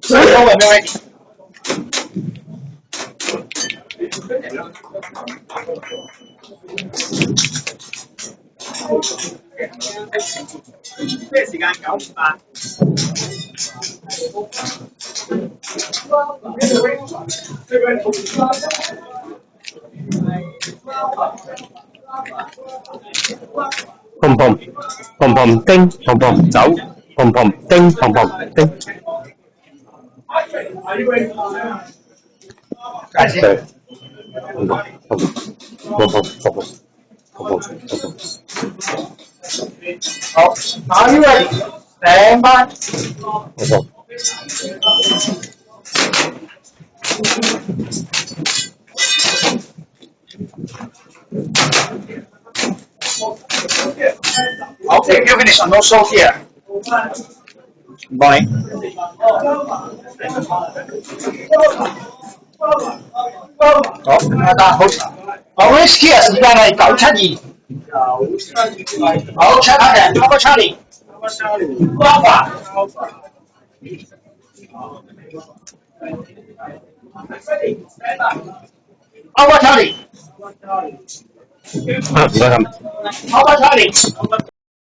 最後係咩位置？咩時間9:58？砰砰砰砰叮，砰砰走，砰砰叮，砰砰叮。對，砰砰砰砰砰砰砰砰砰。好，下一位成班。砰砰。Okay, you finish. No show here. Good morning.好，大家好。Orange Kia 時間係9:72。好 ，check 下嘅 ，Alpha Charlie。Alpha。Alpha Charlie。啊，唔該咁。Alpha Charlie。